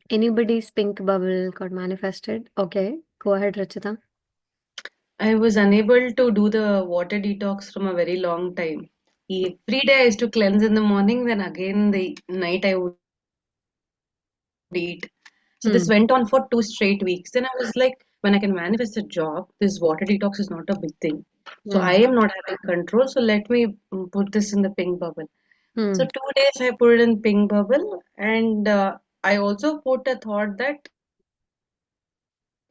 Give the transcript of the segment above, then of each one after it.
Anybody's pink bubble got manifested? Okay, go ahead, Rachita. I was unable to do the water detox from a very long time. Every day I used to cleanse in the morning, then again the night I would eat. So this went on for 2 straight Hmm. weeks. Then I was like, when I can manifest a job, this water detox is not a big thing. So I am not Hmm. having control. So let me put this in the pink bubble. So Hmm. 2 days I put it in pink bubble, and I also put a thought that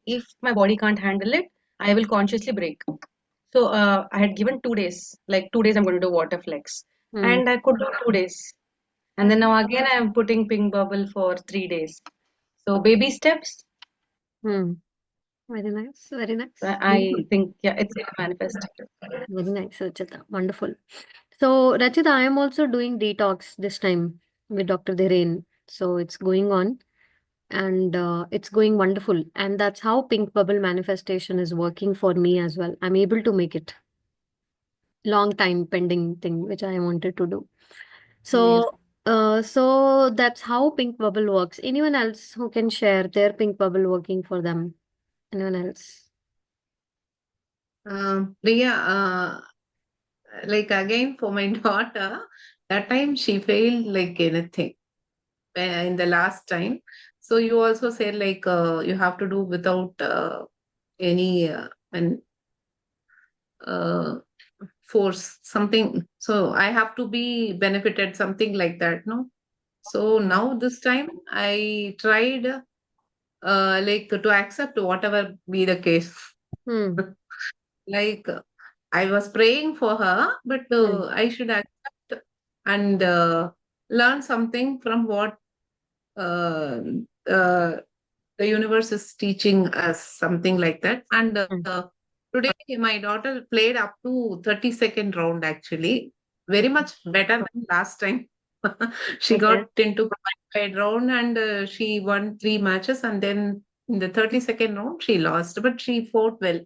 if my body can't handle it, I will consciously break. So I had given 2 days, like 2 days I'm going to do water flex, and I Hmm. could do 2 days. And then now again I am putting pink bubble for 3 days. So baby steps, Hmm. Very nice. Very nice. I Beautiful. think, yeah, it's like manifest. Very nice, Rachita. Wonderful. So, Rachita, I am also doing detox this time with Dr. Dhiren. So it's going on and it's going wonderful. And that's how pink bubble manifestation is working for me as well. I'm able to make it. Long time pending thing which I wanted to do. Amazing. So that's how pink bubble works. Anyone else who can share their pink bubble working for them? Anyone else? Priya, like again for my daughter, that time she failed like anything in the last time. So you also said like you have to do without any and uh, force something. So I have to be benefited something like that, no? So now this time I tried like to accept whatever be the case. Hmm. Like I was praying for her, but Hmm. I should accept and learn something from what uh, uh, the universe is teaching us, something like that. And Hmm. today, my daughter played up to 32nd round actually, very much better than last time. She Okay. got into qualified round and she won 3 matches, and then in the 32nd round, she lost, but she fought well.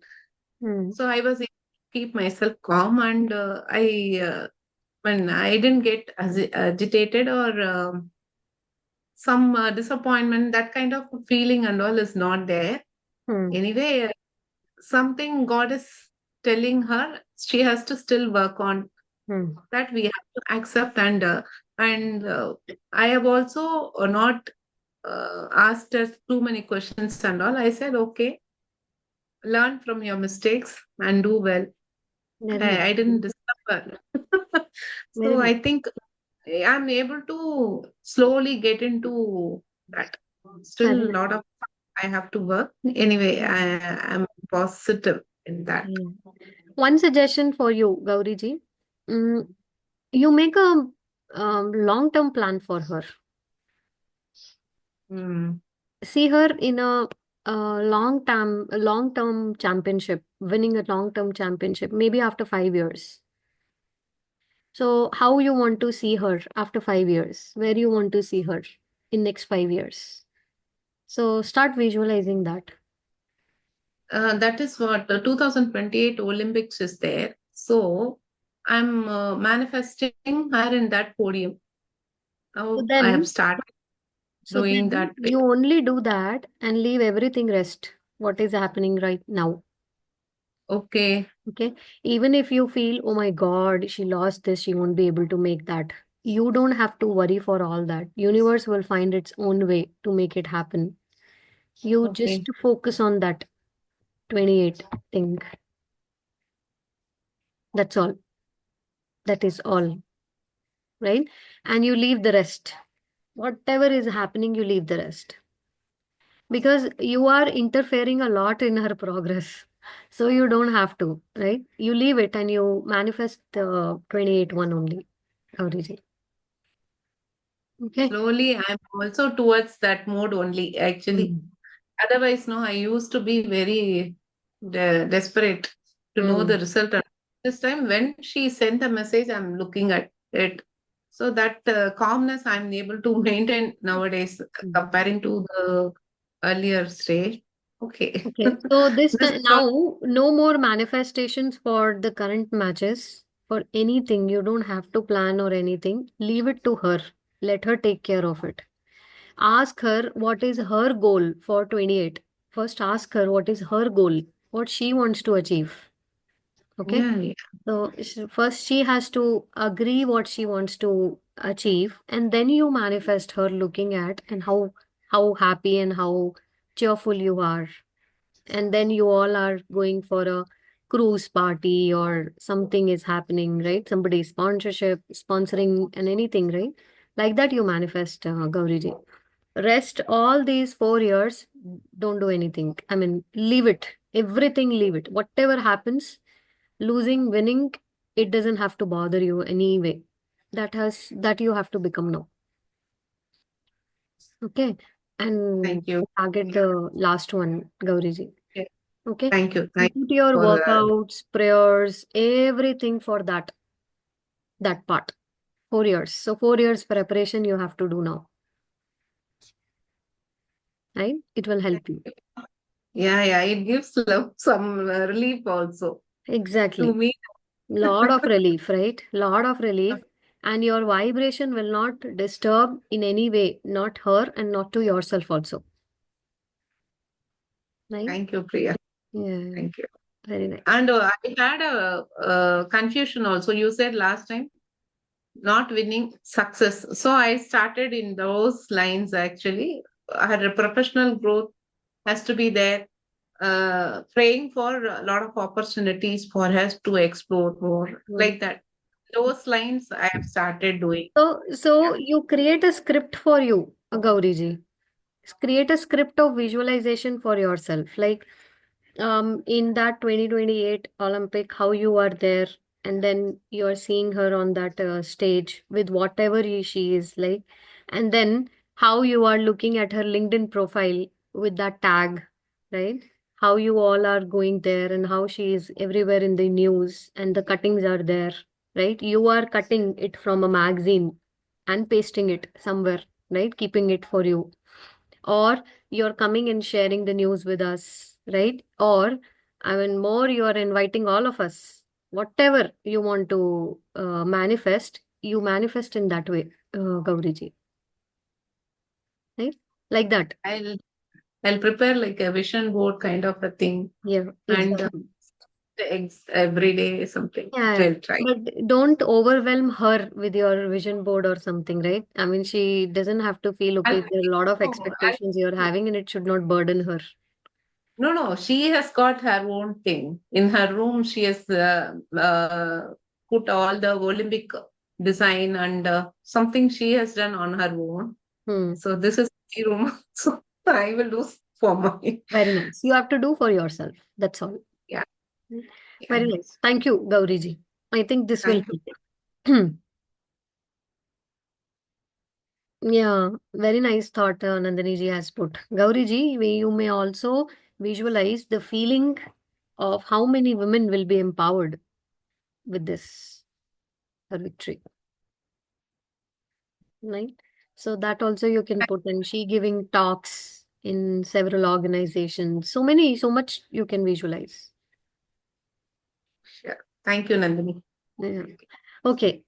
Hmm. So I was able to keep myself calm, and when I didn't get agitated or some disappointment, that kind of feeling and all is not there. Hmm. Anyway, something God is telling her she has to still work on, Hmm. that we have to accept. And I have also not asked her too many questions and all. I said, okay, learn from your mistakes and do well. Very I nice. didn't disturb her. Very So nice. I think I'm able to slowly get into that. Still Very a nice. lot of I have to work. Anyway, I'm positive in that. Yeah. One suggestion for you, Gauri ji. Mm, you make a long-term plan for her. Mm, See her in a long-term championship, winning a long-term championship, maybe after 5 years. So, how you want to see her after 5 years? Where you want to see her in next 5 years? So, start visualizing that. that is what the 2028 Olympics is there. So I'm manifesting her in that podium. So Now I have then, started so doing then that way. you only do that and leave everything rest. What is happening right now? Okay, Okay. Even if you feel, oh my God, she lost this, she won't be able to make that. You don't have to worry for all that. Universe will find its own way to make it happen. You just okay. focus on that 28 thing. That's all. That is all. Right? And you leave the rest. Whatever is happening, you leave the rest. Because you are interfering a lot in her progress. So you don't have to, right? You leave it and you manifest the 28 one only. Gauriji. Okay. Slowly, I'm also towards that mode only, actually. Mm. Otherwise, no, I used to be very desperate to know Mm. the result. And this time, when she sent a message, I'm looking at it. So that calmness I'm able to maintain nowadays Mm. comparing to the earlier stage. Okay. Okay. So this This time is what, now, no more manifestations for the current matches. For anything, you don't have to plan or anything. Leave it to her. Let her take care of it. Ask her what is her goal for 28. First, ask her what is her goal, what she wants to achieve. Okay. Yeah, yeah. So first she has to agree what she wants to achieve, and then you manifest her looking at and how happy and how cheerful you are. And then you all are going for a cruise party or something is happening, right? Somebody sponsoring and anything, right? Like that you manifest, Gauriji. Rest all these 4 years, don't do anything. I mean, leave it. Everything, leave it. Whatever happens, losing, winning, it doesn't have to bother you anyway. That you have to become now. Okay. And Thank you. target the last one, Gauriji. Yeah. Okay. Thank you. Thank Put you your for workouts, prayers, everything for that part. 4 years. So 4 years preparation you have to do now, right? It will help you. yeah, yeah. It gives some relief also to Exactly. me. Lot of relief, right? Lot of relief. And your vibration will not disturb in any way, not her and not to yourself also. Right? Thank you, Priya. Yeah. Thank you. Very nice. And I had a confusion also. You said last time not winning, success. So I started in those lines actually. I had a professional growth has to be there. Praying for a lot of opportunities for us to explore more Mm. like that. Those lines I have started doing. So Yeah. you create a script for you, Gauriji. Create a script of visualization for yourself. Like in that 2028 Olympic, how you are there, and then you are seeing her on that stage with whatever she is like, and then how you are looking at her LinkedIn profile with that tag, right? How you all are going there and how she is everywhere in the news and the cuttings are there, right? You are cutting it from a magazine and pasting it somewhere, right? Keeping it for you, or you're coming and sharing the news with us, right? Or, I mean, more, you are inviting all of us. Whatever you want to manifest, you manifest in that way, Gauriji, right? Like that. I'll I'll prepare like a vision board kind of a thing Yeah, and exactly. every day something. Yeah, I'll try. but don't overwhelm her with your vision board or something, right? I mean, she doesn't have to feel, I'll, okay, there are a lot of no, expectations you're having and it should not burden her. no, no. She has got her own thing in her room. She has put all the Olympic design and something she has done on her own. Hmm. So this is the room. So I will do for mine. Very nice. You have to do for yourself. That's all. Yeah, Mm. yeah. Very nice. Thank you, Gauriji. I think this will Thank you. help. Yeah, very nice thought Nandini ji has put. Gauriji, you may also visualize the feeling of how many women will be empowered with this her victory, right? So that also you can put, and she giving talks in several organizations. So much you can visualize. Sure. Thank you, Nandini. Yeah. Okay.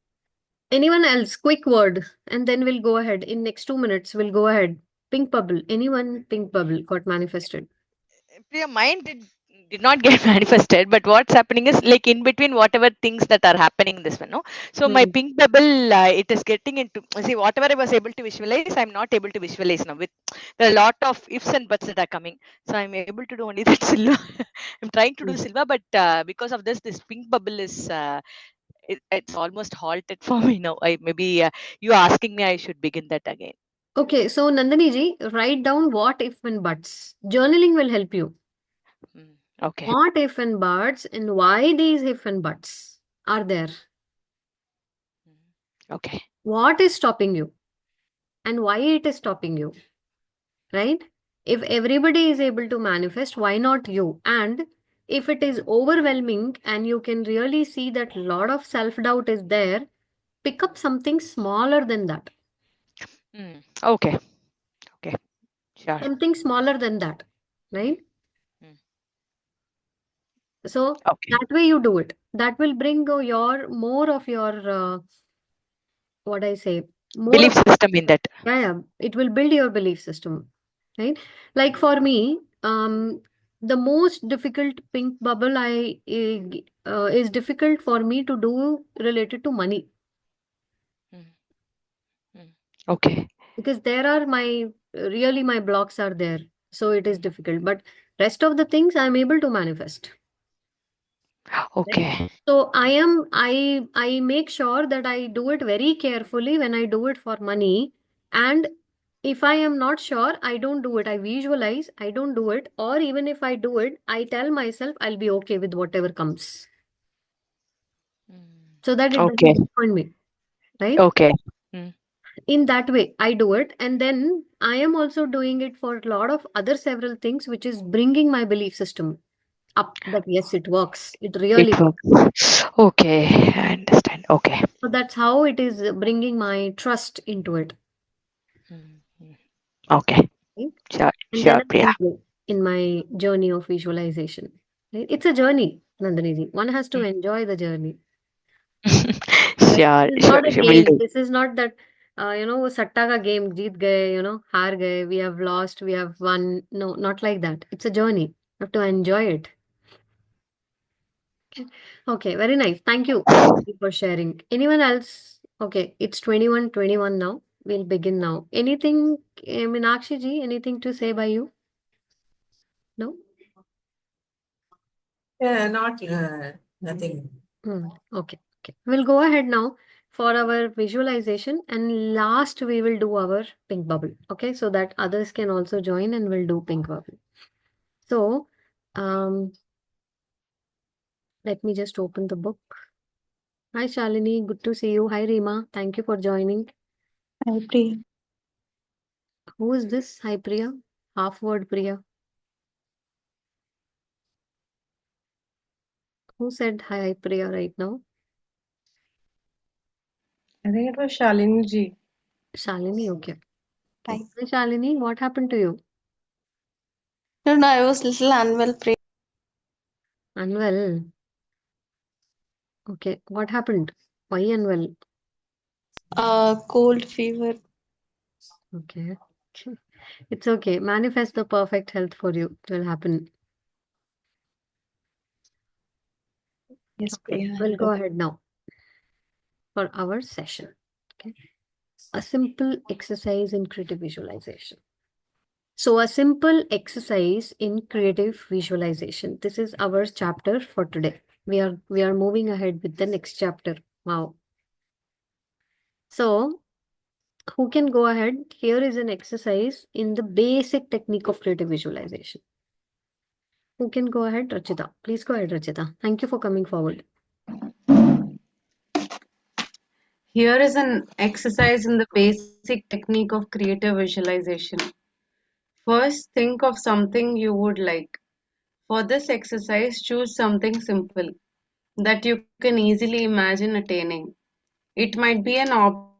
Anyone else? Quick word, and then we'll go ahead. In next 2 minutes, we'll go ahead. Pink bubble. Anyone? Pink bubble got manifested. Priya, mine did not get manifested, but what's happening is like in between whatever things that are happening in this one, no? So my Hmm. pink bubble, it is getting into, see, whatever I was able to visualize, I'm not able to visualize now. With there are a lot of ifs and buts that are coming, so I'm able to do only that silver. I'm trying to do Hmm. silver, but because of this pink bubble is it's almost halted for me now. I maybe you asking me, I should begin that again. Okay, so Nandini ji, write down what if and buts. Journaling will help you. Okay. What if and buts, and why these if and buts are there. Okay. What is stopping you, and why it is stopping you, right? If everybody is able to manifest, why not you? And if it is overwhelming and you can really see that lot of self doubt is there, pick up something smaller than that. Okay. Okay. Sure. Something smaller than that, right? Mm. So Okay. that way you do it. That will bring your more of your what I say. More Belief of, system in that. yeah, yeah, it will build your belief system, right? Like for me, the most difficult pink bubble is difficult for me to do related to money, Mm, mm. Okay. because there are my really my blocks are there, so it is difficult. But rest of the things I'm able to manifest. Right? Okay. So I make sure that I do it very carefully when I do it for money. And if I am not sure, I don't do it. I visualize, I don't do it. Or even if I do it, I tell myself I'll be okay with whatever comes. Mm. So that it Okay. doesn't disappoint me. Right? Okay. Mm. In that way, I do it. And then I am also doing it for a lot of other several things, which is bringing my belief system up that yes, it works. It It really works. works. Okay, I understand. Okay. So that's how it is bringing my trust into it. Mm, mm. Okay. Right? Sure, And then sure, I Priya. can grow in my journey of visualization. Right? It's a journey, Nandini. One has to Mm. enjoy the journey. Right? Sure, This is sure, not a sure. Will game. do. This is not that, वो सट्टा का game, जीत गए, हार गए, we have lost, we have won. No, not like that. It's a journey. You have to enjoy it. Okay, very nice. Thank you for sharing. Anyone else? Okay, it's 21:21 now. We'll begin now. Anything, Meenakshi ji, anything to say by you? No? Yeah, not nothing. Okay, okay. We'll go ahead now for our visualization, and last we will do our pink bubble. Okay, so that others can also join and we'll do pink bubble. So, um, let me just open the book. Hi Shalini, good to see you. Hi Rima, thank you for joining. Hi, Priya. Who is this? Hi Priya. Half word Priya. Who said hi Priya right now? I think it was Shalini ji. Shalini, okay. Hi. Okay. Hi Shalini, what happened to you? No, no, I was little unwell, Priya. Unwell. Okay, what happened? Why unwell? Cold fever. Okay. It's okay. Manifest the perfect health for you. It will happen. Yes, Okay. Priya, We'll I'll go do. ahead now for our session. Okay. A simple exercise in creative visualization. So, a simple exercise in creative visualization. This is our chapter for today. We are moving ahead with the next chapter. Wow. So, who can go ahead? Here is an exercise in the basic technique of creative visualization. Who can go ahead? Rachita. Please go ahead, Rachita. Thank you for coming forward. Here is an exercise in the basic technique of creative visualization. First, think of something you would like. For this exercise, choose something simple that you can easily imagine attaining. It might be an object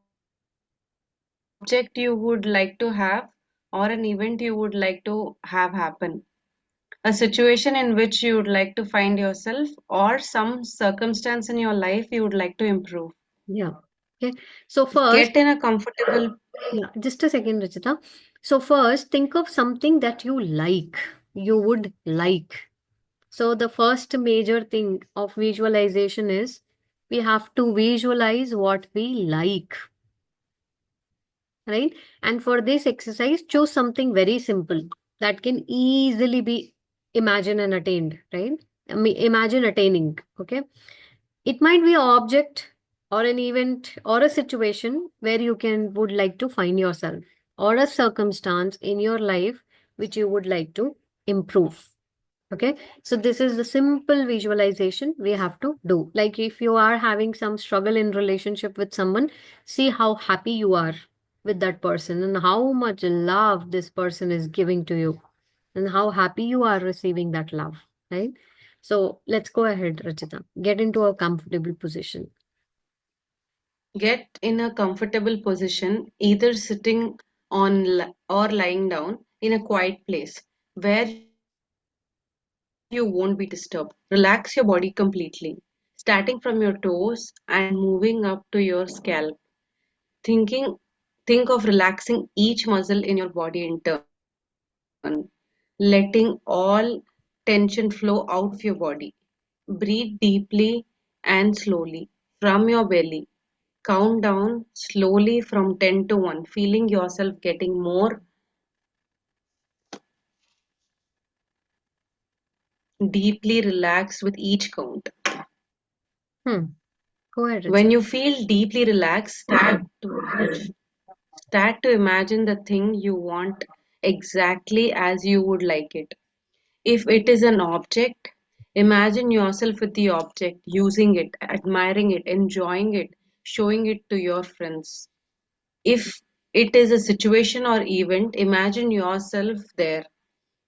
you would like to have, or an event you would like to have happen. A situation in which you would like to find yourself, or some circumstance in your life you would like to improve. Yeah. Okay. So Get in a first, comfortable. yeah, just a second, Rachita. So first, think of something that you like, you would like. So the first major thing of visualization is we have to visualize what we like, right? And for this exercise, choose something very simple that can easily be imagined and attained, right? Imagine attaining, okay? It might be an object or an event or a situation where you can would like to find yourself, or a circumstance in your life which you would like to improve. Okay, so this is the simple visualization we have to do. Like if you are having some struggle in relationship with someone, see how happy you are with that person and how much love this person is giving to you and how happy you are receiving that love, right? So let's go ahead, Rachita. Get into a comfortable position. Get in a comfortable position, either sitting or lying down in a quiet place where you won't be disturbed. Relax your body completely, starting from your toes and moving up to your scalp. Thinking, think of relaxing each muscle in your body in turn, letting all tension flow out of your body. Breathe deeply and slowly from your belly. Count down slowly from 10 to 1, feeling yourself getting more deeply relaxed with each count. Hmm. Go ahead, When Rachita. you feel deeply relaxed, start to imagine the thing you want exactly as you would like it. If it is an object, imagine yourself with the object, using it, admiring it, enjoying it, showing it to your friends. If it is a situation or event, imagine yourself there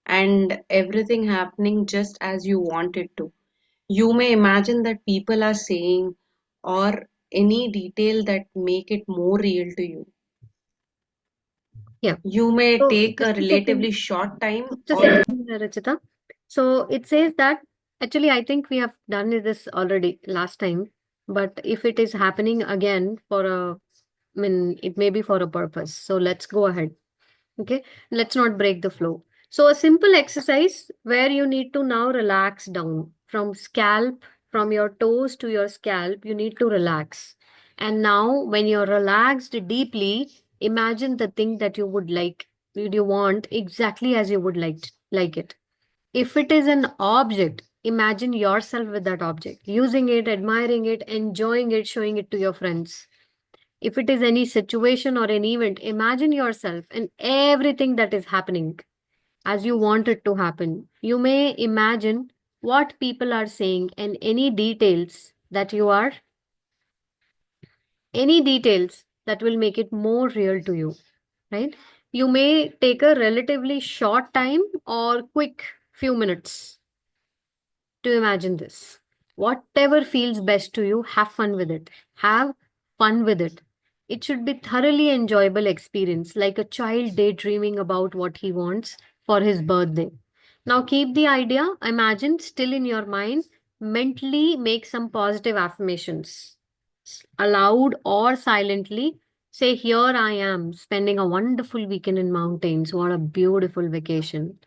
and everything happening just as you want it to. You may imagine that people are saying or any detail that make it more real to you. Yeah. You may So take a just a second. relatively short time Just a or second, Rachita. So it says that actually, I think we have done this already last time, but if it is happening again for I mean, it may be for a purpose. So let's go ahead. Okay, let's not break the flow. So, a simple exercise where you need to now relax down from scalp, from your toes to your scalp, you need to relax. And now, when you're relaxed deeply, imagine the thing that you would like, you want exactly as you would like it. If it is an object, imagine yourself with that object, using it, admiring it, enjoying it, showing it to your friends. If it is any situation or an event, imagine yourself and everything that is happening as you want it to happen. You may imagine what people are saying and any details that will make it more real to you, right? You may take a relatively short time or quick few minutes to imagine this. Whatever feels best to you, have fun with it. Have fun with it. It should be thoroughly enjoyable experience, like a child daydreaming about what he wants for his birthday. Now keep the idea, imagine still in your mind, mentally make some positive affirmations. Aloud or silently, say, here I am spending a wonderful weekend in mountains. What a beautiful vacation.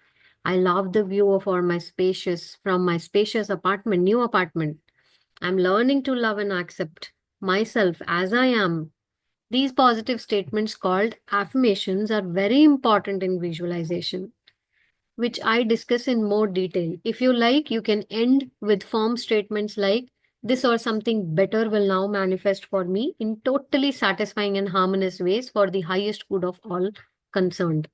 I love the view of all my spacious from my spacious apartment, new apartment. I'm learning to love and accept myself as I am. These positive statements called affirmations are very important in visualization, which I discuss in more detail. If you like, you can end with form statements like this or something better will now manifest for me in totally satisfying and harmonious ways for the highest good of all concerned.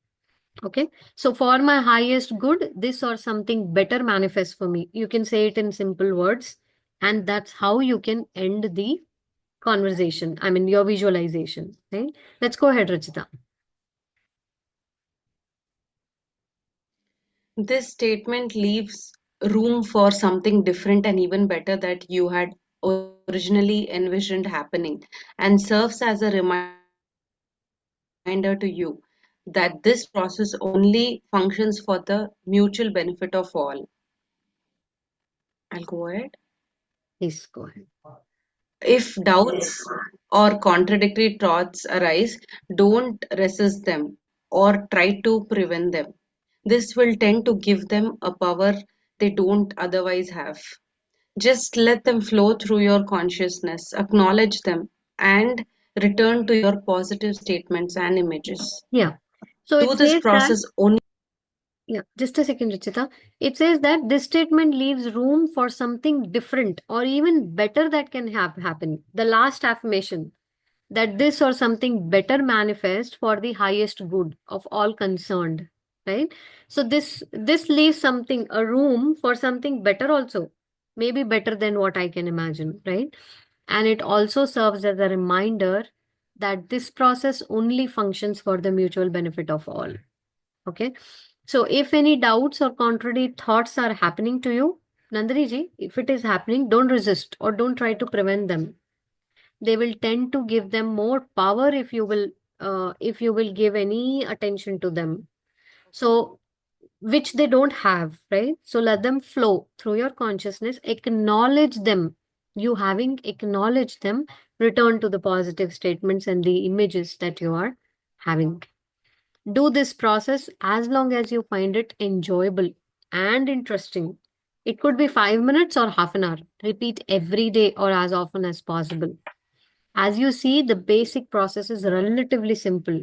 Okay. So for my highest good, this or something better manifests for me. You can say it in simple words, and that's how you can end the conversation. I mean, your visualization. Right? Let's go ahead, Rachita. this statement leaves room for something different and even better that you had originally envisioned happening and serves as a reminder to you that this process only functions for the mutual benefit of all. I'll go ahead. Please go ahead. If doubts or contradictory thoughts arise, don't resist them or try to prevent them. This will tend to give them a power they don't otherwise have. Just let them flow through your consciousness, acknowledge them, and return to your positive statements and images. Yeah. So Do it this says that process only. Yeah, just a second, Ruchita. It says that this statement leaves room for something different or even better that can happen. The last affirmation that this or something better manifest for the highest good of all concerned, right? So this leaves something a room for something better also, maybe better than what I can imagine, right? And it also serves as a reminder that this process only functions for the mutual benefit of all. Okay. So if any doubts or contrary thoughts are happening to you, Nandini ji, if it is happening, don't resist or don't try to prevent them. They will tend to give them more power if you will give any attention to them. So which they don't have, right? So let them flow through your consciousness, acknowledge them. You having acknowledged them return to the positive statements and the images that you are having. Do this process as long as you find it enjoyable and interesting. It could be 5 minutes or half an hour. Repeat every day or as often as possible. As you see, the basic process is relatively simple.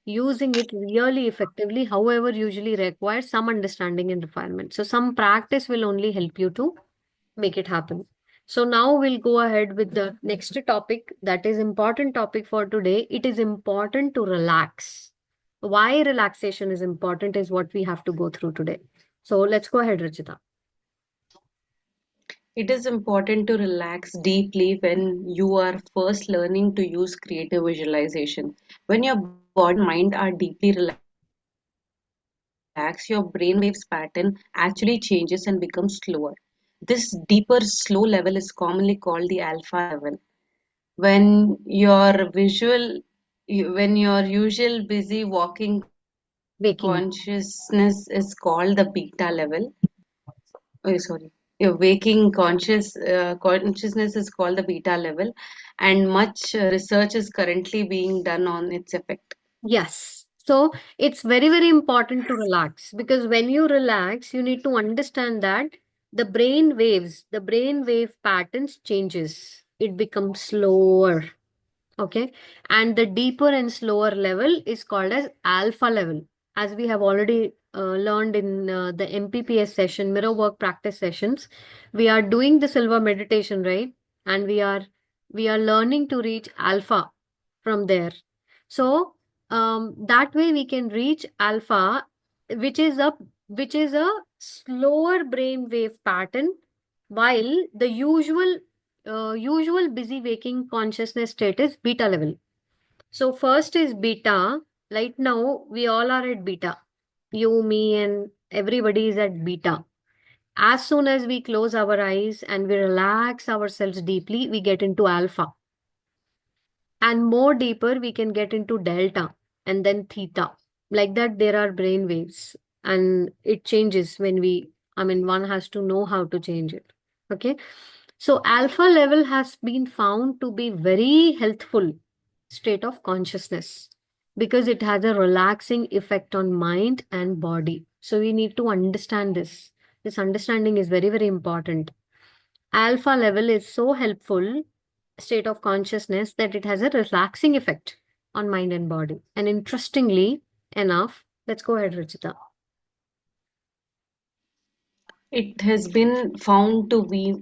Using it really effectively, however, usually requires some understanding and refinement. So, some practice will only help you to make it happen. So now we'll go ahead with the next topic that is important topic for today. It is important to relax. Why relaxation is important is what we have to go through today. So let's go ahead, Rachita. It is important to relax deeply when you are first learning to use creative visualization. When your body and mind are deeply relaxed, your brainwaves pattern actually changes and becomes slower. This deeper, slow level is commonly called the alpha level. When your when your usual busy walking Waking. consciousness is called the beta level. Oh, sorry. Your waking consciousness is called the beta level, and much research is currently being done on its effect. Yes. So it's very, very important to relax because when you relax, you need to understand that the brain wave patterns changes. It becomes slower. Okay. And the deeper and slower level is called as alpha level. As we have already learned in the MPPS session, mirror work practice sessions, we are doing the silver meditation, right? And we are learning to reach alpha from there. So that way we can reach alpha, which is a which is a slower brain wave pattern, while the usual busy waking consciousness state is beta level. So first is beta. Right now we all are at beta. You, me, and everybody is at beta. As soon as we close our eyes and we relax ourselves deeply, we get into alpha. And more deeper, we can get into delta and then theta. Like that, there are brain waves. And it changes when one has to know how to change it. Okay. So alpha level has been found to be very healthful state of consciousness because it has a relaxing effect on mind and body. So we need to understand this. This understanding is very, very important. Alpha level is so helpful state of consciousness that it has a relaxing effect on mind and body. And interestingly enough, let's go ahead, Ruchita. It has been found to be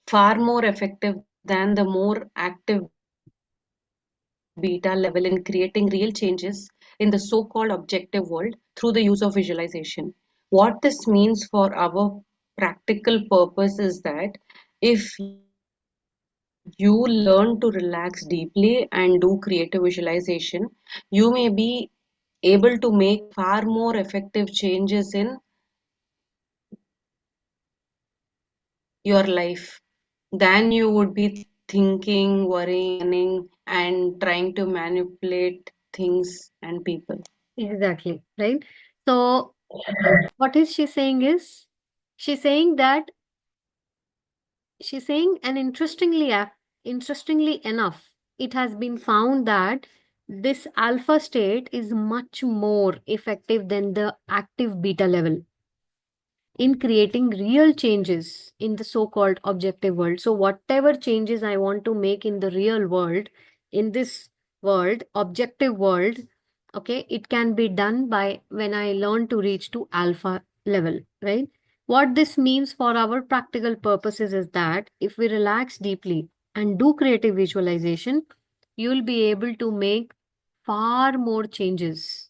far more effective than the more active beta level in creating real changes in the so-called objective world through the use of visualization. What this means for our practical purpose is that if you learn to relax deeply and do creative visualization, you may be able to make far more effective changes in your life than you would be thinking, worrying, planning, and trying to manipulate things and people. Exactly, right? So what is she saying is she's saying that she's saying and interestingly enough, it has been found that this alpha state is much more effective than the active beta level in creating real changes in the so-called objective world. So whatever changes I want to make in the real world, in this world, objective world, okay, it can be done by when I learn to reach to alpha level, right? What this means for our practical purposes is that if we relax deeply and do creative visualization, you'll be able to make far more changes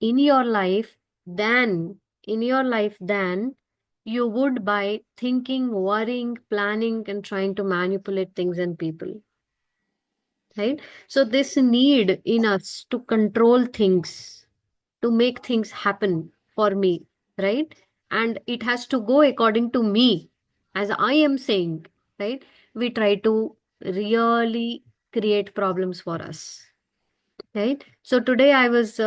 in your life than than you would by thinking, worrying, planning, and trying to manipulate things and people, right? So this need in us to control things, to make things happen for me, right? And it has to go according to me, as I am saying, right? We try to really create problems for us, right? So today I was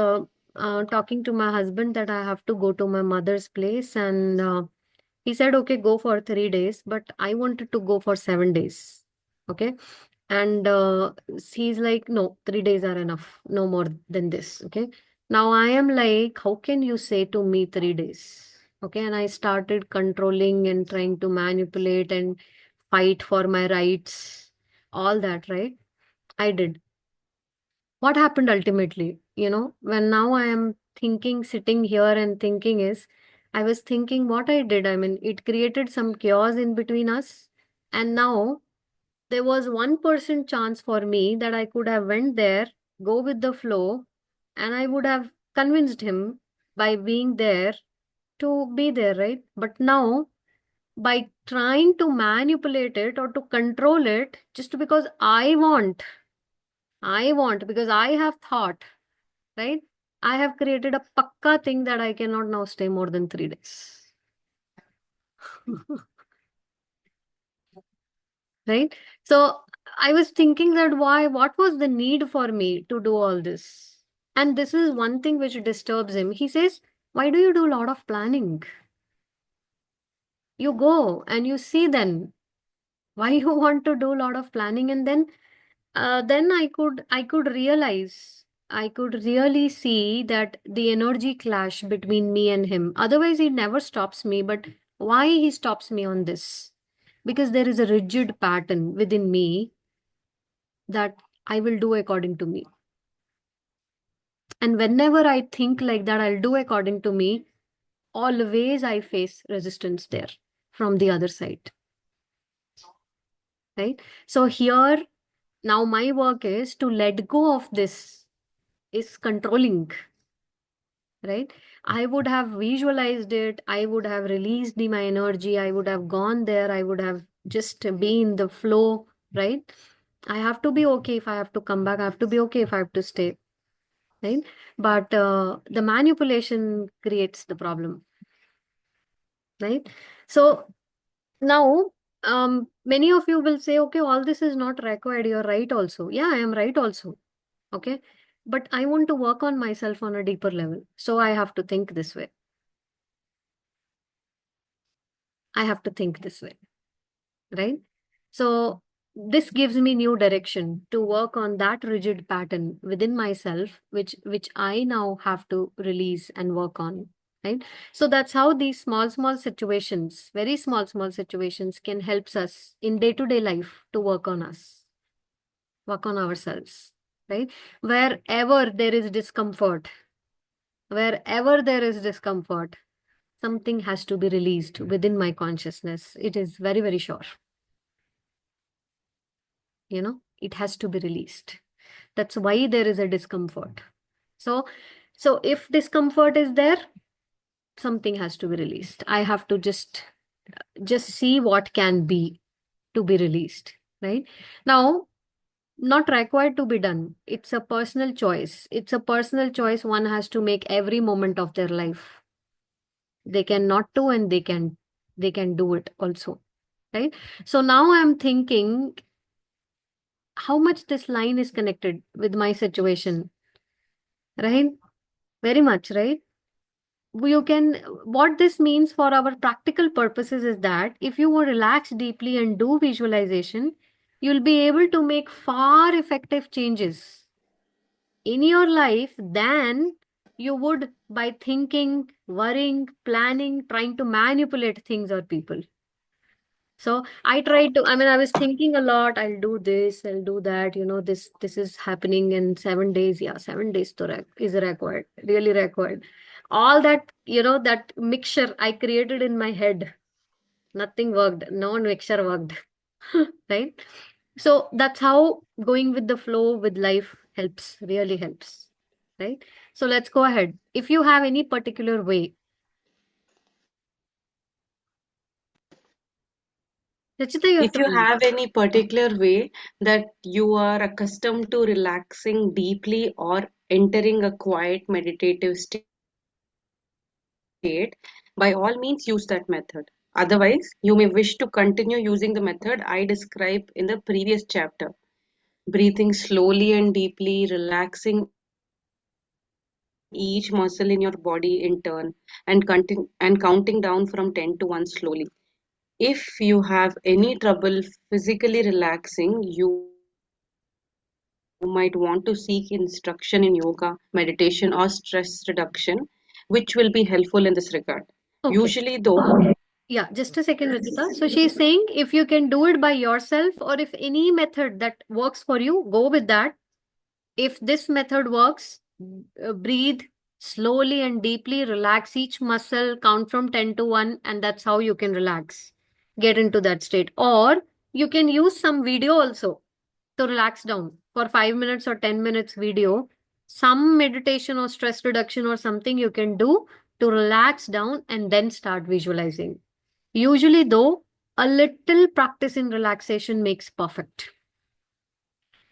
talking to my husband that I have to go to my mother's place, and he said, okay, go for 3 days, but I wanted to go for 7 days. Okay. And he's like, no, 3 days are enough, no more than this. Okay. Now I am like, how can you say to me 3 days? Okay. And I started controlling and trying to manipulate and fight for my rights, all that, right? I did. What happened ultimately? When now I am thinking, sitting here and thinking is, I was thinking what I did. I mean, it created some chaos in between us. And now there was 1% chance for me that I could have went there, go with the flow, and I would have convinced him by being there to be there, right? But now, by trying to manipulate it or to control it, just because because I have thought, right? I have created a pakka thing that I cannot now stay more than 3 days. Right? So I was thinking that what was the need for me to do all this? And this is one thing which disturbs him. He says, why do you do a lot of planning? You go and you see then why you want to do a lot of planning. And then I could realize, I could really see that the energy clash between me and him. Otherwise, he never stops me. But why he stops me on this? Because there is a rigid pattern within me that I will do according to me. And whenever I think like that, I'll do according to me, always I face resistance there from the other side. Right? So here, now my work is to let go of this, is controlling. Right? I would have visualized it, I would have released my energy, I would have gone there, I would have just be in the flow, right? I have to be okay if I have to come back, I have to be okay if I have to stay, right? But the manipulation creates the problem, right? So now, many of you will say, okay, all this is not required, you're right also. Yeah, I am right also. Okay, but I want to work on myself on a deeper level, so I have to think this way. I have to think this way, right? So this gives me new direction to work on that rigid pattern within myself, which I now have to release and work on, right? So that's how these small situations, very small situations, can help us in day-to-day life to work on us, work on ourselves, right? Wherever there is discomfort, wherever there is discomfort, something has to be released within my consciousness. It is very, very sure. It has to be released. That's why there is a discomfort. So if discomfort is there, something has to be released. I have to just see what can be to be released, right? Now, not required to be done. It's a personal choice. It's a personal choice one has to make every moment of their life. They can not do, and they can do it also, right? So now I'm thinking how much this line is connected with my situation, right? Very much, right? You can, what this means for our practical purposes is that if you will relax deeply and do visualization, you'll be able to make far effective changes in your life than you would by thinking, worrying, planning, trying to manipulate things or people. So I was thinking a lot, I'll do this, I'll do that, this is happening in 7 days. Yeah, 7 days is required, really required. All that, that mixture I created in my head, nothing worked, no mixture worked. Right? So that's how going with the flow with life helps, really helps. Right? So let's go ahead. If you have any particular way, Rachita, you have If to you unmute. have any particular way that you are accustomed to relaxing deeply or entering a quiet meditative state, by all means use that method. Otherwise, you may wish to continue using the method I described in the previous chapter. Breathing slowly and deeply, relaxing each muscle in your body in turn, and counting down from 10 to 1 slowly. If you have any trouble physically relaxing, use that method. might want to seek instruction in yoga, meditation, or stress reduction, which will be helpful in this regard. Okay. Usually, though, Yeah, just a second, Rajita. So she's saying if you can do it by yourself or if any method that works for you, go with that. If this method works, breathe slowly and deeply, relax each muscle, count from 10 to 1, and that's how you can relax. Get into that state. Or you can use some video also to relax down for 5 minutes or 10 minutes video. Some meditation or stress reduction or something you can do to relax down and then start visualizing. Usually, though, a little practice in relaxation makes perfect.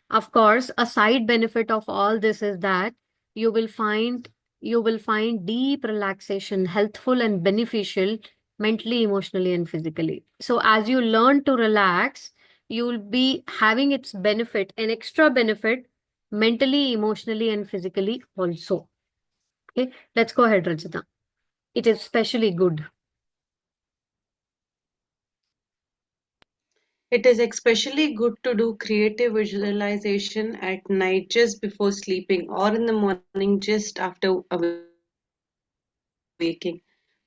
Of course, a side benefit of all this is that you will find you will find deep relaxation healthful and beneficial mentally, emotionally, and physically. So as you learn to relax, you will be having its benefit, an extra benefit mentally, emotionally, and physically also. Okay, let's go ahead, Rajita. It is especially good. it is especially good to do creative visualization at night just before sleeping or in the morning just after awaking.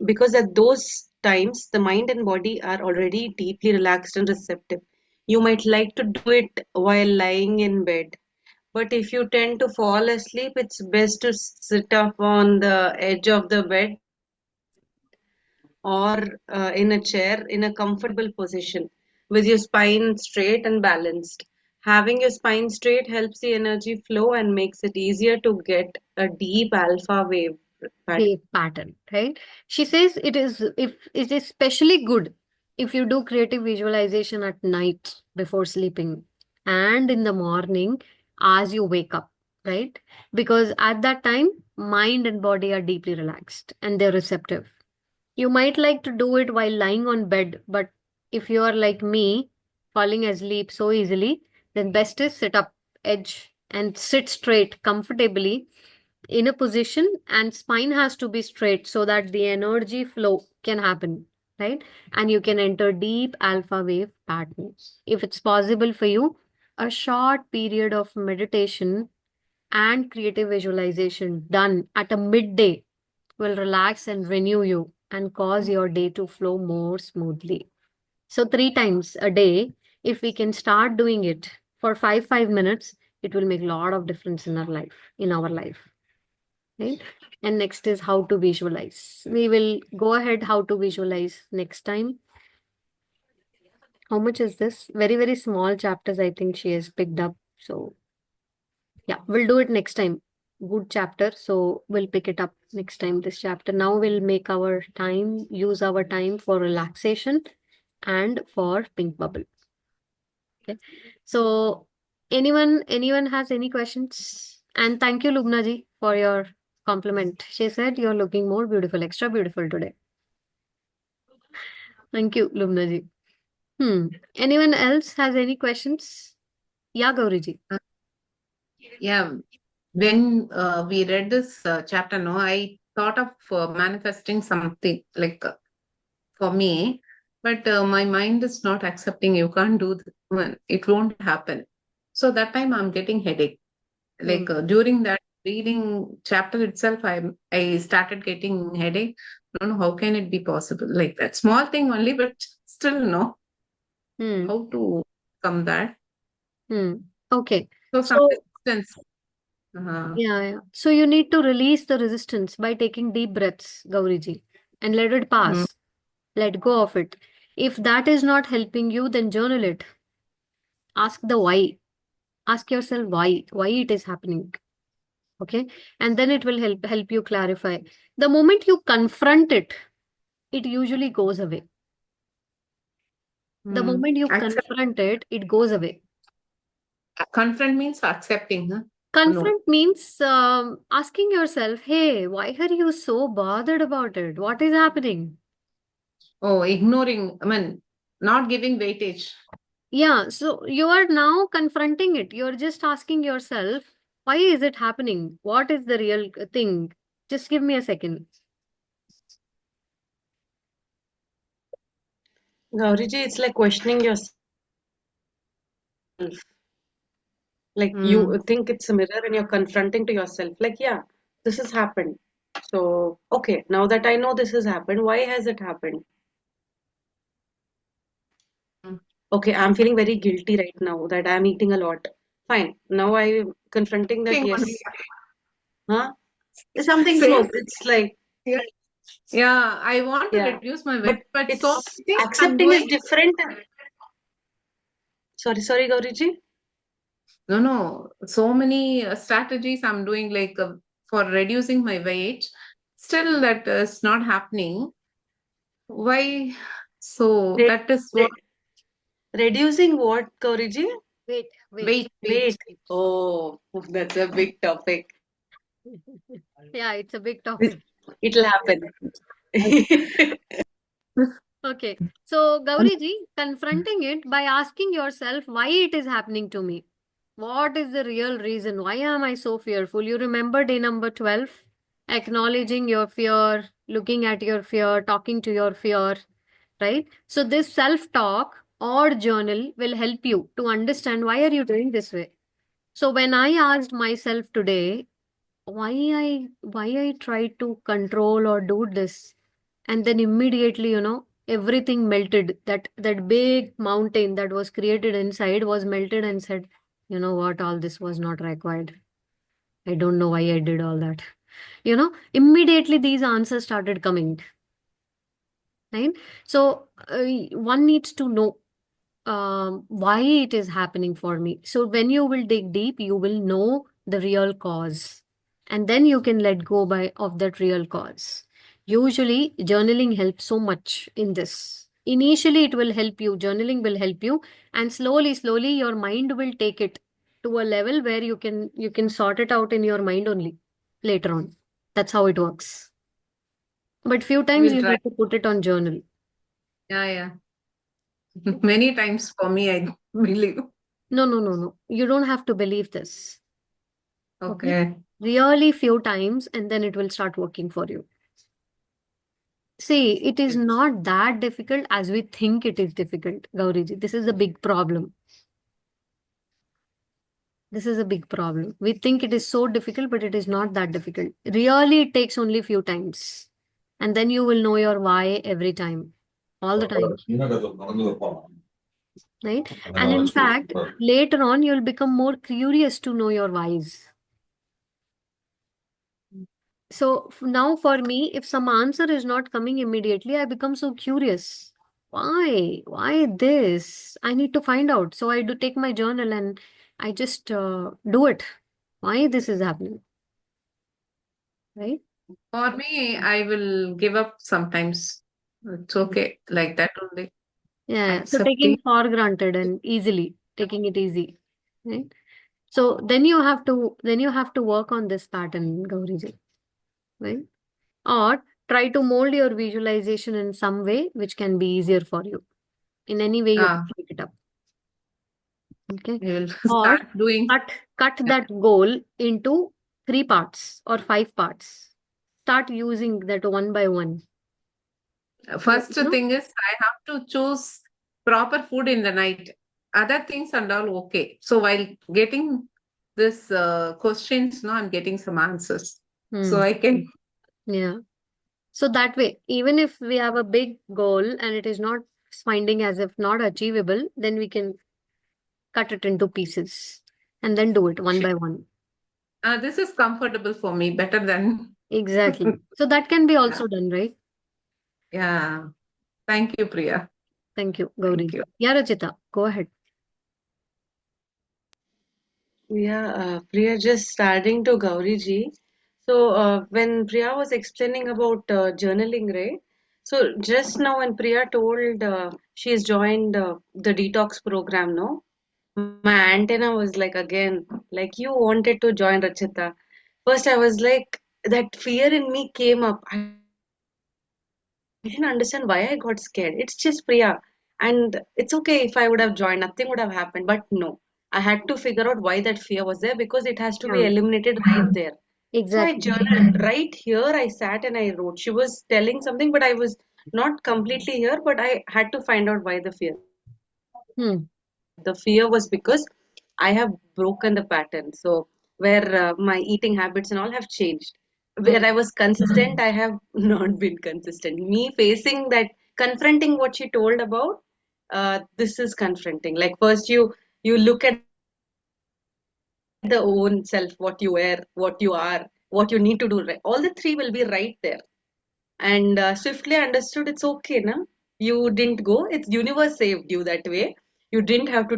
Because at those times, the mind and body are already deeply relaxed and receptive. You might like to do it while lying in bed. But if you tend to fall asleep, it's best to sit up on the edge of the bed or in a chair in a comfortable position with your spine straight and balanced. Having your spine straight helps the energy flow and makes it easier to get a deep alpha wave pattern. Wave pattern, right? She says it is if it is especially good if you do creative visualization at night before sleeping and in the morning as you wake up, right? Because at that time, mind and body are deeply relaxed and they're receptive. You might like to do it while lying on bed, but if you are like me, falling asleep so easily, then best is sit up, edge, and sit straight comfortably in a position, and spine has to be straight so that the energy flow can happen, right? And you can enter deep alpha wave patterns. If it's possible for you, a short period of meditation and creative visualization done at a midday will relax and renew you and cause your day to flow more smoothly. So 3 times a day, if we can start doing it for 5 minutes, it will make a lot of difference in our life, right? And next is how to visualize. We will go ahead how to visualize next time. How much is this? Very, very small chapters, I think she has picked up. So yeah, we'll do it next time. Good chapter. So we'll pick it up next time, this chapter. Now we'll use our time for relaxation and for pink bubble. Okay. So anyone has any questions? And thank you, Lubna ji, for your compliment. She said you're looking more beautiful, extra beautiful today. Thank you, Lubna ji. Anyone else has any questions? Yeah, Gauri ji. Yeah, when we read this chapter, no, I thought of manifesting something like for me, but my mind is not accepting. You can't do this one. It won't happen. So that time I'm getting headache. Hmm. Like during that reading chapter itself, I started getting headache. I don't know how can it be possible. Like that small thing only, but still no. Hmm. How to come that? Hmm. Okay. So some So resistance. Uh, yeah. So you need to release the resistance by taking deep breaths, Gauriji, and let it mm, pass. Let go of it. If that is not helping you, then journal it. Ask the why. Ask yourself why it is happening. Okay. And then it will help you clarify. The moment you confront it, it usually goes away. The moment you accept. confront it, it goes away. Confront means accepting. Huh? No. Confront means asking yourself, hey, why are you so bothered about it? What is happening? Oh, ignoring. I mean, not giving weightage. Yeah, so you are now confronting it. You're just asking yourself, why is it happening? What is the real thing? Just give me a second. Gauriji, it's like questioning yourself. Like Mm. you think it's a mirror and you're confronting to yourself, like, yeah, this has happened. So, okay, now that I know this has happened, why has it happened? Mm. Okay, I'm feeling very guilty right now that I'm eating a lot. Fine. Now I'm confronting that, Thinking yes, only. huh? Something Same. small. It's like, Yeah. Yeah, I want to yeah. reduce my weight, But but so it's many things I'm accepting is doing. different. Sorry, Gauriji. No, no, so many strategies I'm doing, like for reducing my weight. Still, that is not happening. Why? So Re that is re what reducing what, Gauriji? Wait, wait, weight, weight. Weight. Oh, that's a big topic. Yeah, it's a big topic. It'll happen. Okay. So, Gauriji, confronting it by asking yourself why it is happening to me. What is the real reason? Why am I so fearful? You remember day number 12? Acknowledging your fear, looking at your fear, talking to your fear, right? So, this self talk or journal will help you to understand why are you doing this way. So, when I asked myself today, why I tried to control or do this, and then immediately, everything melted. That big mountain that was created inside was melted and said, you know what, all this was not required. I don't know why I did all that. Immediately these answers started coming, right? So one needs to know why it is happening for me. So when you will dig deep, you will know the real cause, and then you can let go by of that real cause. Usually, journaling helps so much in this. Initially, it will help you. Journaling will help you, and slowly, slowly, your mind will take it to a level where you can sort it out in your mind only later on. That's how it works. But few I times will you try. need to put it on journal. Yeah, yeah. Many times for me, I believe. No, no, no, no. You don't have to believe this. Okay. Okay. Really few times and then it will start working for you. See, it is not that difficult as we think it is difficult, Gauriji. This is a big problem. This is a big problem. We think it is so difficult, but it is not that difficult. Really, it takes only few times. And then you will know your why every time. All the time. Right? And in fact, later on, you'll become more curious to know your whys. So now for me, if some answer is not coming immediately, I become so curious. Why this? I need to find out. So I do take my journal and I just do it. Why this is happening, right? For me, I will give up sometimes. It's okay, like that only. Yeah, yeah. So Accepting. taking for granted and easily taking it easy, right? So then you have to work on this pattern, Gauriji, right? Or try to mold your visualization in some way which can be easier for you. In any way you Ah, can pick it up. Okay. I will Or start doing. cut that goal into 3 parts or 5 parts. Start using that one by one. So, First thing is, I have to choose proper food in the night. Other things and all okay. So while getting this questions, no, I'm getting some answers. So hmm, I can. yeah. So that way, even if we have a big goal and it is not finding as if not achievable, then we can cut it into pieces and then do it one by one. This is comfortable for me, better than. Exactly. So that can be Yeah. also done, right? Yeah. Thank you, Priya. Thank you, Thank Gauri. you. Yeah, Rachita, go ahead. Yeah, Priya, just starting to Gauri ji. So, when Priya was explaining about journaling, right? So, just now when Priya told she has joined the detox program, no? My antenna was like, again, like you wanted to join Rachita. First, I was like, that fear in me came up. I didn't understand why I got scared. It's just Priya. And it's okay if I would have joined, nothing would have happened. But no, I had to figure out why that fear was there because it has to be eliminated Yeah, right there. So I exactly. journaled right here. I sat and I wrote. She was telling something, but I was not completely here. But I had to find out why the fear. The fear was because I was scared of the unknown. I have broken the pattern. So where my eating habits and all have changed. Where I was consistent, I have not been consistent. Me facing that, confronting what she told about, this is confronting. Like first you look at the own self, what you wear, what you are, what you need to do. Right? All the three will be right there. And swiftly understood it's okay, na? You didn't go. It's universe saved you that way. You didn't have to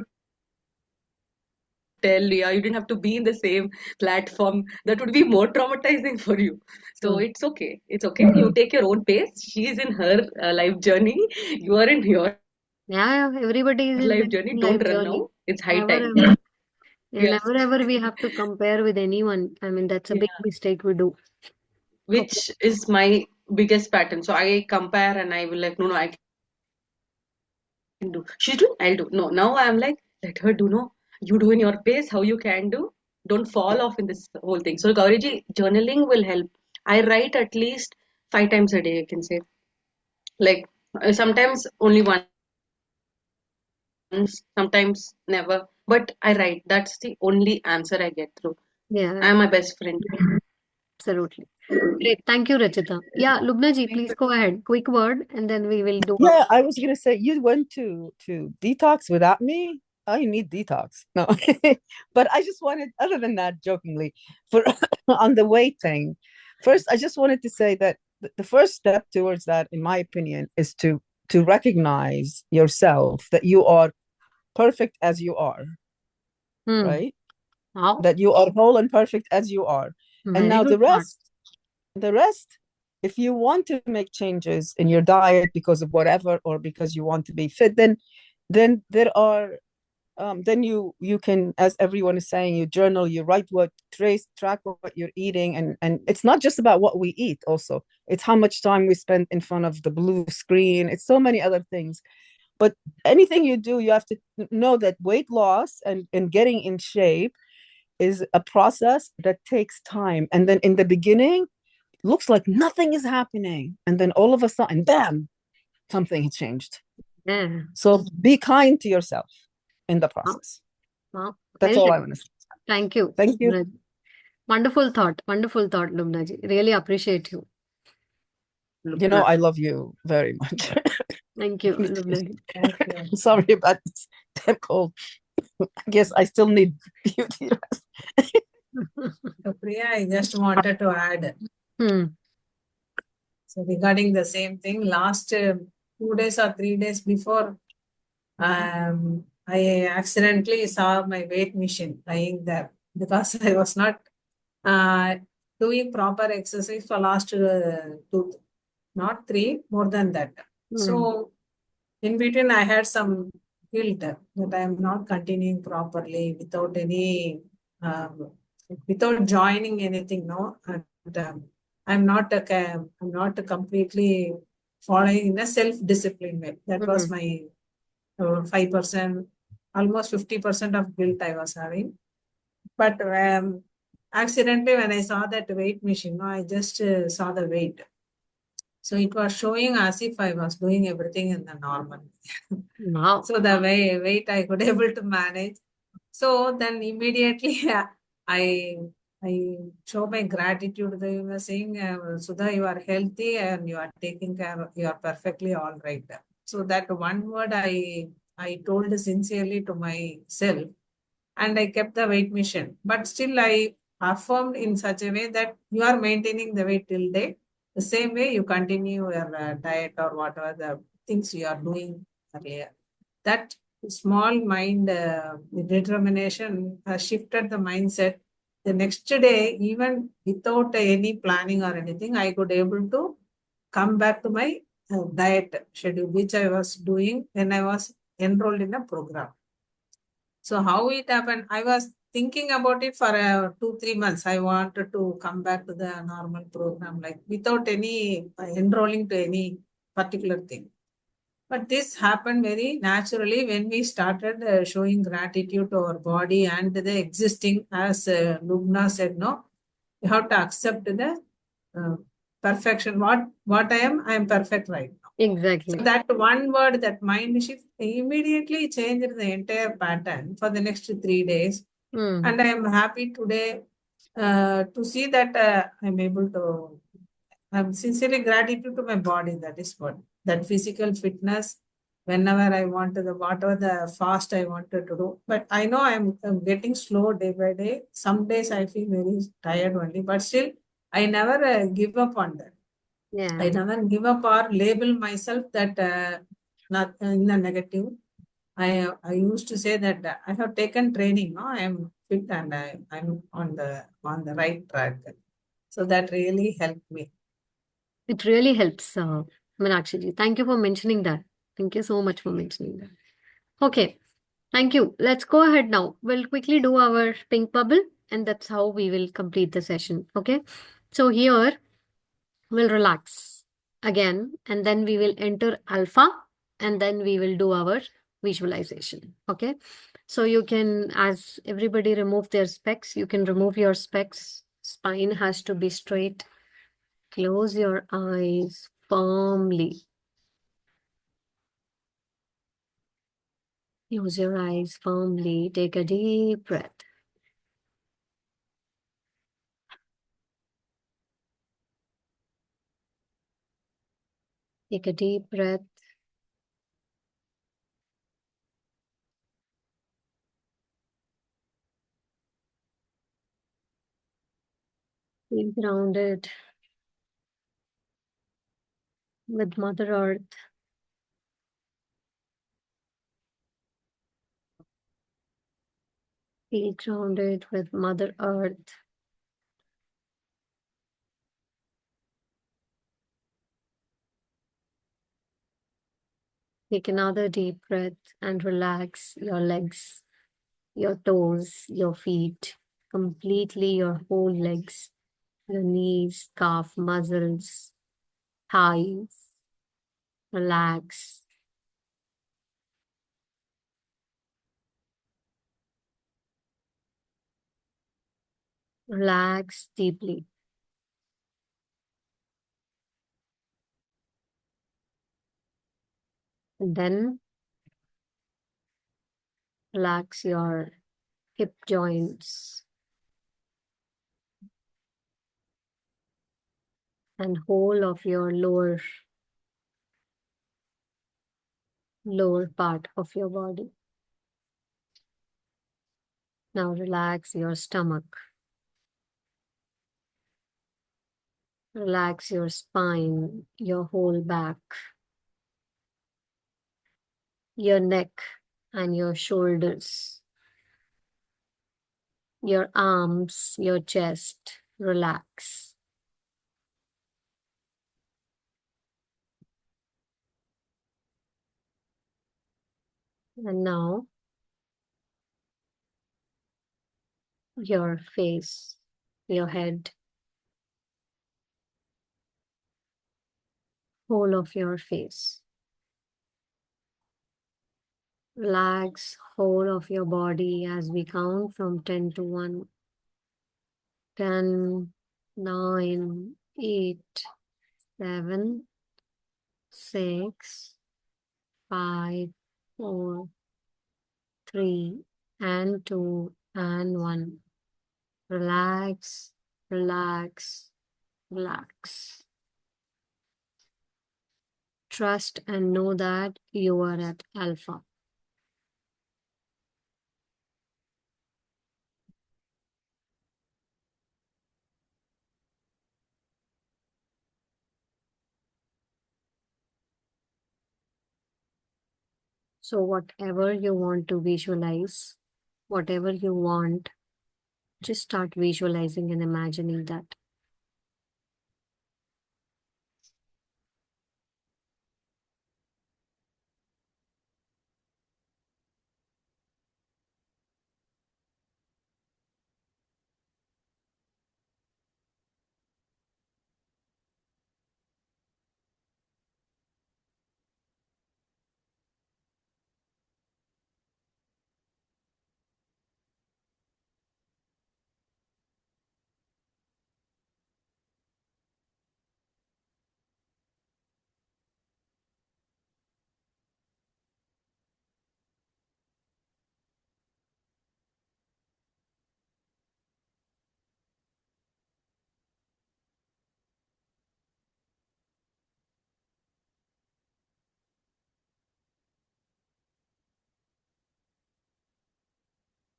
tell, yeah, you didn't have to be in the same platform. That would be more traumatizing for you. So it's okay. It's okay. You take your own pace. She's in her life journey. You are in your life journey. Don't run now. It's high Yeah, time. everybody is in their own life journey. Never Yes. ever. Yeah, never ever we have to compare with anyone. I mean, that's a big Yeah. mistake we do. Okay. Which is my biggest pattern. So I compare and I will like, no, I can do. She's doing, I'll do. No, now I'm like, let her do. No, you do in your pace, how you can do. Don't fall off in this whole thing. So Gauriji, journaling will help. I write at least 5 times a day, I can say. Like sometimes only once, sometimes never. But I write. That's the only answer I get through. I am my best friend. Yeah, absolutely. Great. Thank you, Rachita. Yeah, Lubna ji, please go ahead. Quick word, and then we will do Yeah, I was gonna say you went to detox without me. I need detox. No, but I just wanted, other than that, jokingly, for on the weight thing. First, I just wanted to say that the first step towards that, in my opinion, is to recognize yourself that you are perfect as you are, Hmm. right? Wow. That you are whole and perfect as you are. And Very now good thought. the rest, if you want to make changes in your diet because of whatever, or because you want to be fit, then there are then you can, as everyone is saying, you journal, you write, what track what you're eating, and it's not just about what we eat. Also, it's how much time we spend in front of the blue screen. It's so many other things. But anything you do, you have to know that weight loss and getting in shape is a process that takes time. And then in the beginning, looks like nothing is happening, and then all of a sudden, bam, something has changed. Yeah. So be kind to yourself in the Wow. process. Wow. That's Well all said. I want to say. Thank you. Thank you. Lubna ji. Wonderful thought. Wonderful thought, Lubna ji. Really appreciate you. You know, Lubna. I love you very much. Thank you, Lubna ji. Thank you. Sorry about this damn cold. I guess I still need beauty rest. So Priya, I just wanted to add. Hmm. So regarding the same thing, last 2 days or 3 days before, I accidentally saw my weight machine lying there because I was not uh, doing proper exercise for last two, not three, more than that. Hmm. So in between, I had some guilt that I am not continuing properly without any, without joining anything. No, and I'm not completely following in a self-discipline way. That Hmm. was my 5%, almost 50% of guilt I was having. But accidentally, when I saw that weight machine, no, I just saw the weight. So it was showing as if I was doing everything in the normal. Wow. So the weight I could able to manage. So then immediately I I show my gratitude. They were saying, Sudha, you are healthy and you are taking care. You are perfectly all right. So that one word I told sincerely to myself, and I kept the weight machine. But still, I affirmed in such a way that you are maintaining the weight till date. The same way you continue your diet or whatever the things you are doing earlier. That small mind determination has shifted the mindset. The next day, even without any planning or anything, I could able to come back to my diet schedule, which I was doing when I was enrolled in a program. So how it happened? I was thinking about it for 2-3 months. I wanted to come back to the normal program, like without any enrolling to any particular thing. But this happened very naturally when we started showing gratitude to our body and the existing, as Lubna said, no, you have to accept the perfection. What I am perfect right now. So Exactly. that one word, that mind shift, immediately changed the entire pattern for the next 3 days. Mm. And I am happy today to see that I'm able to. I'm sincerely gratitude to my body. That is what, that physical fitness. Whenever I want to, the whatever the fast I wanted to do, but I know I'm getting slow day by day. Some days I feel very tired only, but still I never give up on that. I Yeah. never give up or label myself that not in a negative. I used to say that I have taken training. No, I am fit and I'm on the right track. So that really helped me. It really helps, Meenakshi ji. Thank you for mentioning that. Thank you so much for mentioning that. Okay. Thank you. Let's go ahead now. We'll quickly do our pink bubble, and that's how we will complete the session. Okay. So here we'll relax again, and then we will enter alpha, and then we will do our visualization. Okay. So you can, as everybody remove their specs, you can remove your specs. Spine has to be straight. Close your eyes firmly. Close your eyes firmly. Take a deep breath. Take a deep breath. Feel grounded with Mother Earth. Feel grounded with Mother Earth. Take another deep breath and relax your legs, your toes, your feet, completely your whole legs, your knees, calf muscles, thighs. Relax. Relax deeply. And then relax your hip joints and whole of your lower part of your body. Now relax your stomach. Relax your spine, your whole back, your neck and your shoulders, your arms, your chest. Relax. And now your face, your head, whole of your face. Relax whole of your body as we count from 10 to 1. 10, 9, 8, 7, 6, 5, 4, 3, and 2, and 1. Relax, relax, relax. Trust and know that you are at alpha. So whatever you want to visualize, whatever you want, just start visualizing and imagining that.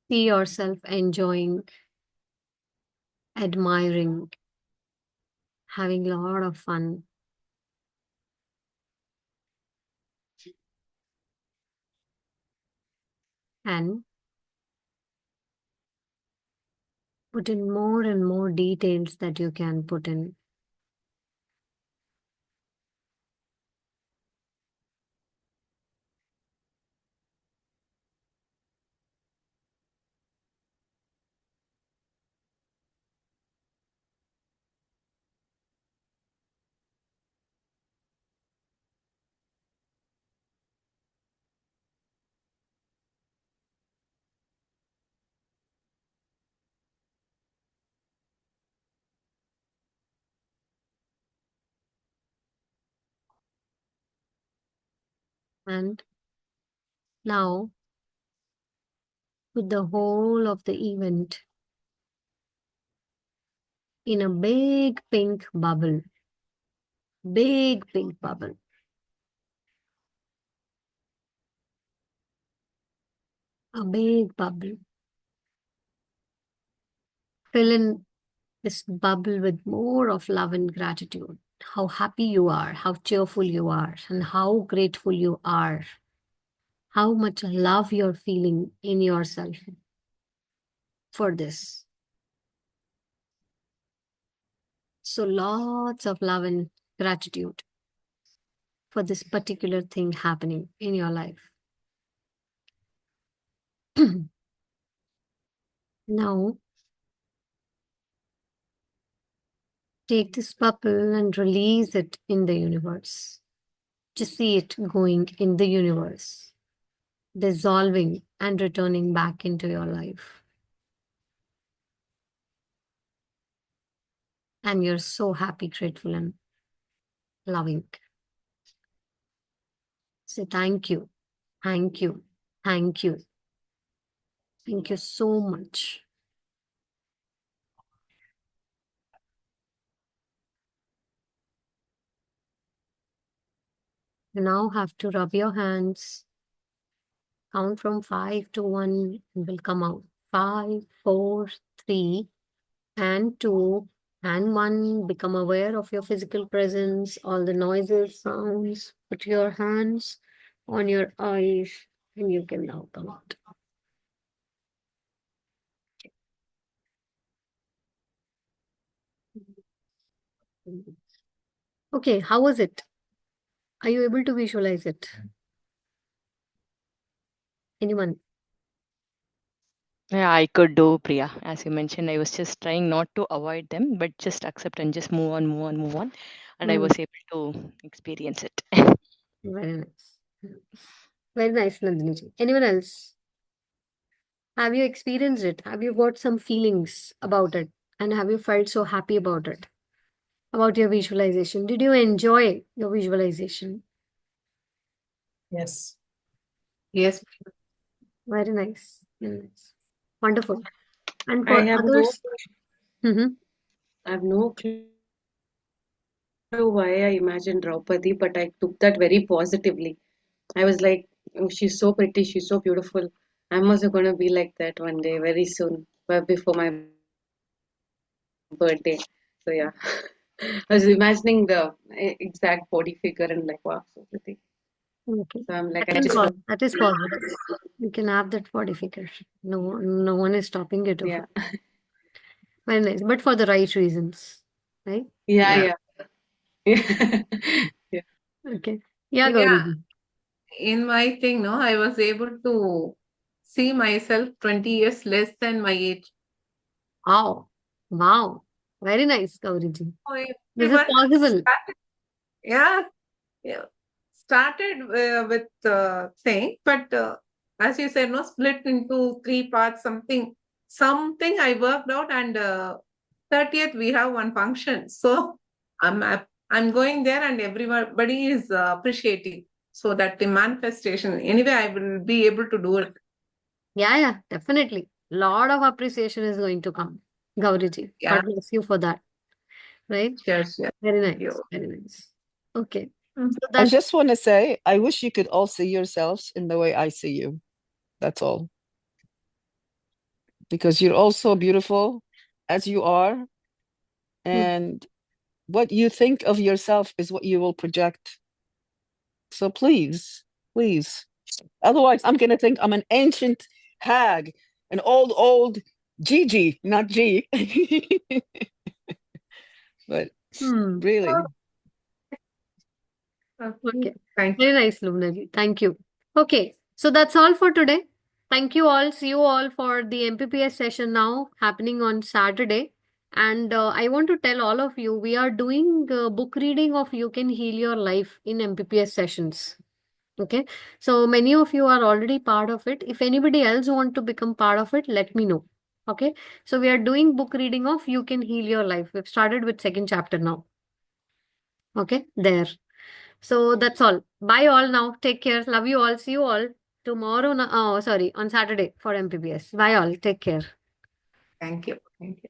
See yourself enjoying, admiring, having a lot of fun. And put in more and more details that you can put in. And now, put the whole of the event in a big pink bubble. Big pink bubble. A big bubble. Fill in this bubble with more of love and gratitude. How happy you are, how cheerful you are, and how grateful you are. How much love you're feeling in yourself for this. So, lots of love and gratitude for this particular thing happening in your life. Now, take this bubble and release it in the universe. Just see it going in the universe, dissolving and returning back into your life. And you're so happy, grateful, and loving. Say thank you, thank you, thank you. Thank you so much. You now have to rub your hands, count from 5 to 1, and will come out. 5, 4, 3, and 2, and 1. Become aware of your physical presence, all the noises, sounds. Put your hands on your eyes, and you can now come out. Okay, how was it? Are you able to visualize it? Anyone? Yeah, I could do, Priya. As you mentioned, I was just trying not to avoid them, but just accept and just move on, move on, move on. And I was able to experience it. Very nice. Very nice, Nandini. Anyone else? Have you experienced it? Have you got some feelings about it? And have you felt so happy about it? About your visualization? Did you enjoy your visualization? Yes. Yes. Very nice. Very nice. Wonderful. And I for have no, others, mhm, I have no clue why I imagined Draupadi, but I took that very positively. I was like, oh, she's so pretty, she's so beautiful. I'm also going to be like that one day, very soon, but before my birthday. So yeah, I was imagining the exact body figure and like, wow, so pretty. okay. So I'm like, That I can just cause, want, that is possible. You can have that body figure. No one is stopping you to. yeah, Very nice. But for the right reasons. Right? yeah, yeah, yeah. Okay. Yeah, Yeah. Gauri. In my thing, no, I was able to see myself 20 years less than my age. Wow. Wow. Very nice, Gauriji. So This is everyone possible. started, yeah, yeah, started with saying, but as you said, no, split into three parts, something I worked out, and 30th we have one function. So I'm going there, and everybody is appreciating. So that the manifestation, anyway, I will be able to do it. Yeah, definitely. Lot of appreciation is going to come. Gauriji. Yeah, God bless you for that. Right? sure, sure. Very Thank nice. you. Very nice. Okay. Mm. So I that just want to say, I wish you could all see yourselves in the way I see you. That's all. because you're also beautiful as you are. And what you think of yourself is what you will project. So please, please. Otherwise, I'm going to think I'm an ancient hag, an old Gigi, not G. But Hmm. really, Okay. Thank you. Very nice, Lumnaji. Thank you. Okay. So that's all for today. Thank you all. See you all for the MPPS session now happening on Saturday. And I want to tell all of you, we are doing book reading of You Can Heal Your Life in MPPS sessions. Okay. So many of you are already part of it. If anybody else want to become part of it, let me know. Okay. So we are doing book reading of You Can Heal Your Life. We've started with second chapter now. Okay. There. So that's all. Bye all now. Take care. Love you all. See you all tomorrow. Oh, sorry, on Saturday for MPBS. Bye all. Take care. Thank you. Thank you.